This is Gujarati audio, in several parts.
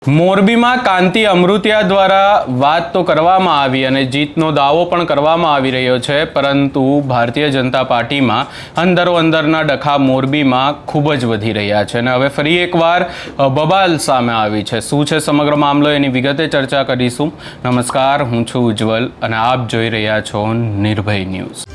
મોરબીમાં કાંતિ અમૃતિયા દ્વારા વાત તો કરવામાં આવી અને જીતનો દાવો પણ કરવામાં આવી રહ્યો છે, પરંતુ ભારતીય જનતા પાર્ટીમાં અંદરો અંદરના ડખા મોરબીમાં ખૂબ જ વધી રહ્યા છે અને હવે ફરી એકવાર બબાલ સામે આવી છે। શું છે સમગ્ર મામલો, એની વિગતે ચર્ચા કરીશું। નમસ્કાર, હું છું ઉજ્જવલ અને આપ જોઈ રહ્યા છો નિર્ભય ન્યૂઝ।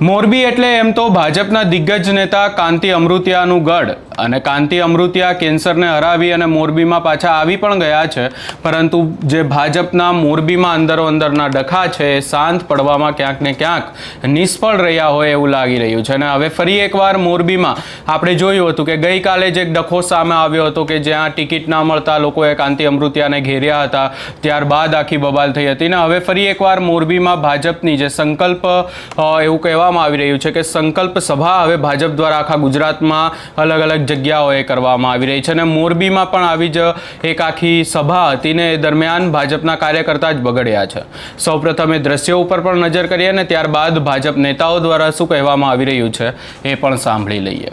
મોરબી એટલે એમ તો ભાજપના દિગ્ગજ નેતા કાંતિ અમૃતિયાનું ગઢ અને કાંતિ અમૃતિયા કેન્સરને હરાવી અને મોરબીમાં પાછા આવી પણ ગયા છે, પરંતુ જે ભાજપના મોરબીમાં અંદરો અંદરના ડખા છે એ શાંત પડવામાં ક્યાંક ને ક્યાંક નિષ્ફળ રહ્યા હોય એવું લાગી રહ્યું છે। અને હવે ફરી એકવાર મોરબીમાં આપણે જોયું હતું કે ગઈકાલે જ એક ડખો સામે આવ્યો હતો કે જ્યાં ટિકિટ ના મળતા લોકોએ કાંતિ અમૃતિયાને ઘેર્યા હતા, ત્યારબાદ આખી બબાલ થઈ હતી ને હવે ફરી એકવાર મોરબીમાં ભાજપની જે સંકલ્પ એવું કહેવામાં આવી રહ્યું છે કે સંકલ્પ સભા હવે ભાજપ દ્વારા આખા ગુજરાતમાં અલગ અલગ જગ્યાઓએ કરવામાં આવી રહી છે અને મોરબીમાં પણ આવી જ એક આખી સભા હતી ને એ દરમિયાન ભાજપના કાર્યકર્તા જ બગડ્યા છે। સૌપ્રથમ એ દ્રશ્યો ઉપર પણ નજર કરીએ અને ત્યારબાદ ભાજપ નેતાઓ દ્વારા શું કહેવામાં આવી રહ્યું છે એ પણ સાંભળી લઈએ।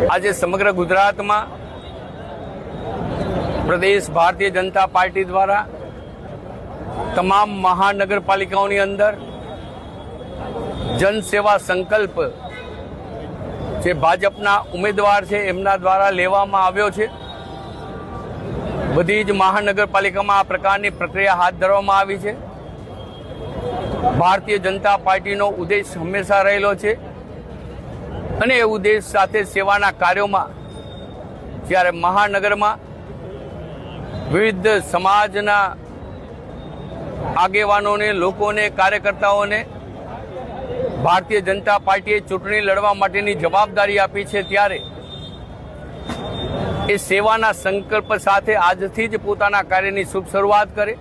આજે સમગ્ર ગુજરાતમાં પ્રદેશ ભારતીય જનતા પાર્ટી દ્વારા તમામ મહાનગરપાલિકાઓની અંદર જનસેવા સંકલ્પ જે ભાજપના ઉમેદવાર છે એમના દ્વારા લેવામાં આવ્યો છે। બધી જ મહાનગરપાલિકામાં આ પ્રકારની પ્રક્રિયા હાથ ધરવામાં આવી છે। ભારતીય જનતા પાર્ટીનો ઉદ્દેશ હંમેશા રહેલો છે અને એ ઉદ્દેશ સાથે સેવાના કાર્યોમાં જ્યારે મહાનગરમાં વિવિધ સમાજના આગેવાનોને, લોકોને, કાર્યકર્તાઓને ભારતીય જનતા પાર્ટીએ ચૂંટણી લડવા માટેની જવાબદારી આપી છે, ત્યારે એ સેવાના સંકલ્પ સાથે આજથી જ પોતાના કાર્યની શુભ શરૂઆત કરે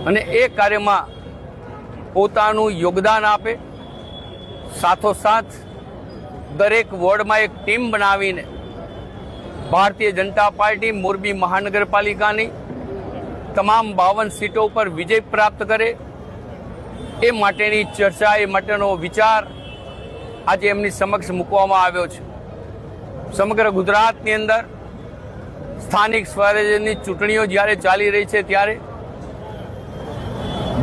અને એ કાર્યમાં પોતાનું યોગદાન આપે। સાથોસાથ દરેક વોર્ડમાં એક ટીમ બનાવીને ભારતીય જનતા પાર્ટી મોરબી મહાનગરપાલિકાની તમામ 52 સીટો ઉપર વિજય પ્રાપ્ત કરે એ માટેની ચર્ચા, એ માટેનો વિચાર આજે એમની સમક્ષ મૂકવામાં આવ્યો છે। સમગ્ર ગુજરાતની અંદર સ્થાનિક સ્વરાજ્યની ચૂંટણીઓ જ્યારે ચાલી રહી છે ત્યારે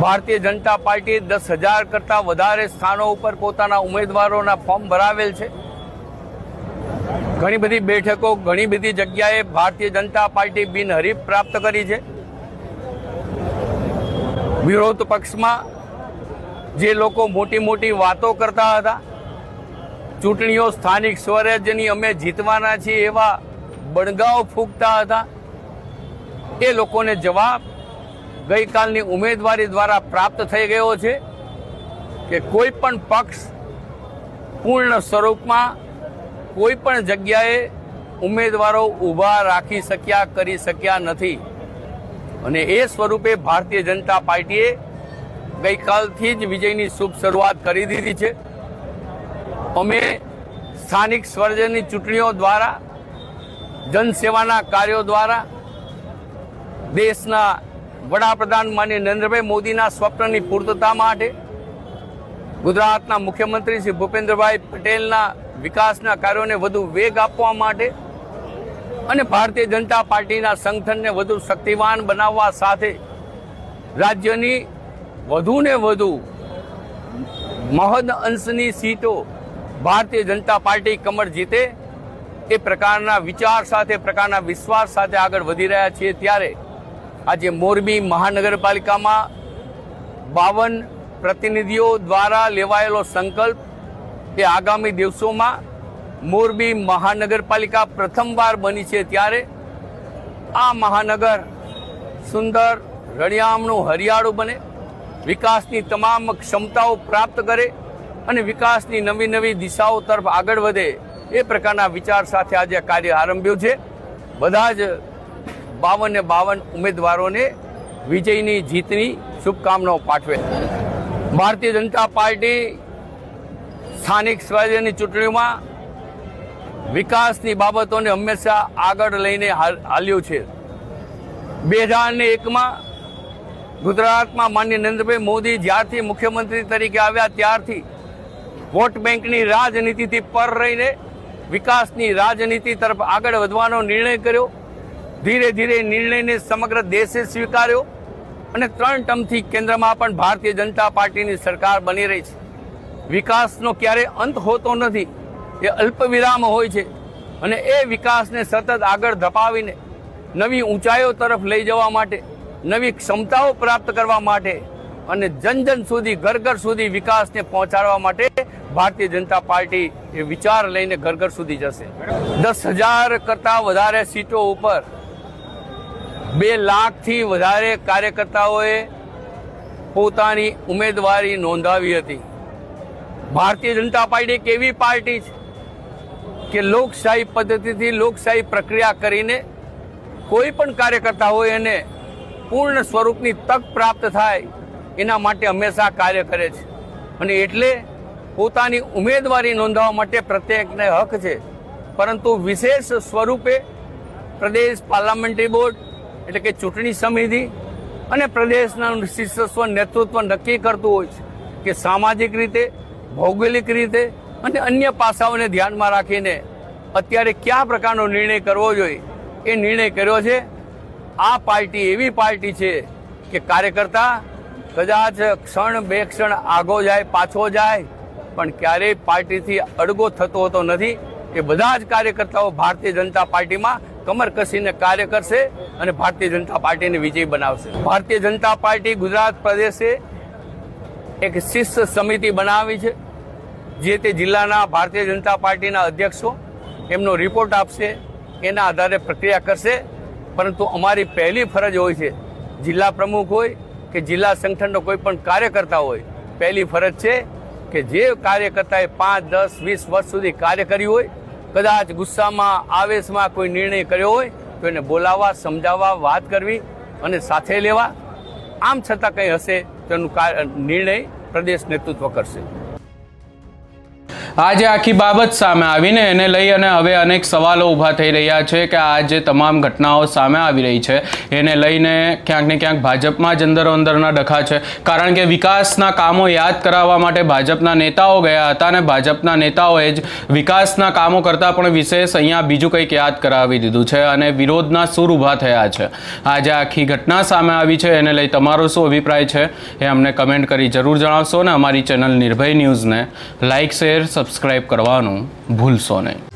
ભારતીય જનતા પાર્ટીએ 10,000 કરતાં વધારે સ્થાનો ઉપર પોતાના ઉમેદવારોના ફોર્મ ભરાવેલ છે। ઘણી બધી બેઠકો, ઘણી બધી જગ્યાએ ભારતીય જનતા પાર્ટી બિનહરીફ પ્રાપ્ત કરી છે। વિરોધ પક્ષમાં જે લોકો મોટી મોટી વાતો કરતા હતા, ચૂંટણીઓ સ્થાનિક સ્વરાજ્યની અમે જીતવાના છીએ એવા બણગાઓ ફૂંકતા હતા, એ લોકોને જવાબ ગઈકાલની ઉમેદવારી દ્વારા પ્રાપ્ત થઈ ગયો છે કે કોઈ પણ પક્ષ પૂર્ણ સ્વરૂપમાં કોઈ પણ જગ્યાએ ઉમેદવારો ઊભા રાખી શક્યા, કરી શક્યા નથી અને એ સ્વરૂપે ભારતીય જનતા પાર્ટીએ ગઈકાલથી જ વિજયની શુભ શરૂઆત કરી દીધી છે। અમે સ્થાનિક સ્વરાજ્યની ચૂંટણીઓ દ્વારા, જનસેવાના કાર્યો દ્વારા દેશના વડાપ્રધાન માનનીય નરેન્દ્રભાઈ મોદીના સ્વપ્નની પૂર્તતા માટે, ગુજરાતના મુખ્યમંત્રી શ્રી ભૂપેન્દ્રભાઈ પટેલના વિકાસના કાર્યોને વધુ વેગ આપવા માટે અને ભારતીય જનતા પાર્ટીના સંગઠનને વધુ શક્તિવાન બનાવવા સાથે રાજ્યની વધુને વધુ મહદ અંશની સીટો ભારતીય જનતા પાર્ટી કમર જીતે એ પ્રકારના વિચાર સાથે, પ્રકારના વિશ્વાસ સાથે આગળ વધી રહ્યા છીએ। ત્યારે આજે મોરબી મહાનગરપાલિકામાં 52 પ્રતિનિધિઓ દ્વારા લેવાયેલો સંકલ્પ એ આગામી દિવસોમાં મોરબી મહાનગરપાલિકા પ્રથમવાર બની છે, ત્યારે આ મહાનગર સુંદર, રળિયામણું, હરિયાળું બને, વિકાસની તમામ ક્ષમતાઓ પ્રાપ્ત કરે અને વિકાસની નવી નવી દિશાઓ તરફ આગળ વધે એ પ્રકારના વિચાર સાથે આજે કાર્ય આરંભ્યું છે। બધા જ 52 ઉમેદવારોને વિજયની, જીતની શુભકામનાઓ પાઠવે। ભારતીય જનતા પાર્ટી સ્થાનિક સ્વરાજ્યની ચૂંટણીમાં વિકાસની બાબતોને હંમેશા આગળ લઈને હાલ્યું છે। 2001માં ગુજરાતમાં માનનીય નરેન્દ્રભાઈ મોદી જ્યારથી મુખ્યમંત્રી તરીકે આવ્યા ત્યારથી વોટ બેંકની રાજનીતિથી પર રહીને વિકાસની રાજનીતિ તરફ આગળ વધવાનો નિર્ણય કર્યો. ધીરે ધીરે નિર્ણયને સમગ્ર દેશે સ્વીકાર્યો અને 3 ટર્મથી કેન્દ્રમાં પણ ભારતીય જનતા પાર્ટીની સરકાર બની રહી છે. વિકાસનો ક્યારેય અંત હોતો નથી, એ અલ્પ વિરામ હોય છે અને એ વિકાસને સતત આગળ ધપાવીને નવી ઊંચાઈઓ તરફ લઈ જવા માટે, નવી ક્ષમતાઓ પ્રાપ્ત કરવા માટે અને જન જન સુધી, ઘર ઘર સુધી વિકાસને પહોંચાડવા માટે ભારતીય જનતા પાર્ટી એ વિચાર લઈને ઘર ઘર સુધી જશે. 10,000 કરતાં વધારે સીટો ઉપર 2 લાખથી વધારે કાર્યકર્તાઓએ પોતાની ઉમેદવારી નોંધાવી હતી. ભારતીય જનતા પાર્ટી એક એવી પાર્ટી છે કે લોકશાહી પદ્ધતિથી, લોકશાહી પ્રક્રિયા કરીને કોઈ પણ કાર્યકર્તા હોય એને પૂર્ણ સ્વરૂપની તક પ્રાપ્ત થાય એના માટે હંમેશા કાર્ય કરે છે અને એટલે પોતાની ઉમેદવારી નોંધાવવા માટે પ્રત્યેકને હક છે. પરંતુ વિશેષ સ્વરૂપે પ્રદેશ પાર્લામેન્ટરી બોર્ડ એટલે કે ચૂંટણી સમિતિ અને પ્રદેશના શીર્ષસ્વ નેતૃત્વ નક્કી કરતું હોય છે કે સામાજિક રીતે, ભૌગોલિક રીતે અને અન્ય પાસાઓને ધ્યાનમાં રાખીને અત્યારે કયા પ્રકારનો નિર્ણય કરવો જોઈએ એ નિર્ણય કર્યો છે. આ પાર્ટી એવી પાર્ટી છે કે કાર્યકર્તા કદાચ ક્ષણ 2 ક્ષણ આગો જાય, પાછો જાય, પણ ક્યારેય પાર્ટીથી અડગો થતો હોતો નથી. એ બધા જ કાર્યકર્તાઓ ભારતીય જનતા પાર્ટીમાં કમર કસીને કાર્ય કરશે અને ભારતીય જનતા પાર્ટીને વિજય બનાવશે. ભારતીય જનતા પાર્ટી ગુજરાત પ્રદેશે એક શિસ્ત સમિતિ બનાવી છે. જે તે જિલ્લાના ભારતીય જનતા પાર્ટીના અધ્યક્ષો એમનો રિપોર્ટ આપશે, એના આધારે પ્રક્રિયા કરશે. પરંતુ અમારી પહેલી ફરજ હોય છે, જિલ્લા પ્રમુખ હોય કે જિલ્લા સંગઠનનો કોઈ પણ કાર્યકર્તા હોય, પહેલી ફરજ છે કે જે કાર્યકર્તાએ 5, 10, 20 વર્ષ સુધી કાર્ય કર્યું હોય, કદાચ ગુસ્સામાં, આવેશમાં કોઈ નિર્ણય કર્યો હોય તો એને બોલાવવા, સમજાવવા, વાત કરવી અને સાથે લેવા. આમ છતાં કંઈ હશે તો એનું નિર્ણય પ્રદેશ નેતૃત્વ કરશે. આજે આખી બાબત સામે આવીને એને લઈ અને હવે અનેક સવાલો ઊભા થઈ રહ્યા છે કે આ જે તમામ ઘટનાઓ સામે આવી રહી છે એને લઈને ક્યાંક ને ક્યાંક ભાજપમાં જ અંદરના ડખા છે. કારણ કે વિકાસના કામો યાદ કરાવવા માટે ભાજપના નેતાઓ ગયા હતા અને ભાજપના નેતાઓએ જ વિકાસના કામો કરતાં પણ વિશેષ અહીંયા બીજું કંઈક યાદ કરાવી દીધું છે અને વિરોધના સૂર ઊભા થયા છે. આજે આખી ઘટના સામે આવી છે, એને લઈ તમારો શું અભિપ્રાય છે એ અમને કમેન્ટ કરી જરૂર જણાવશો અને અમારી ચેનલ નિર્ભય ન્યૂઝને લાઇક, શેર, સબસ્ક્રાઇબ કરવાનું ભૂલશો નહીં.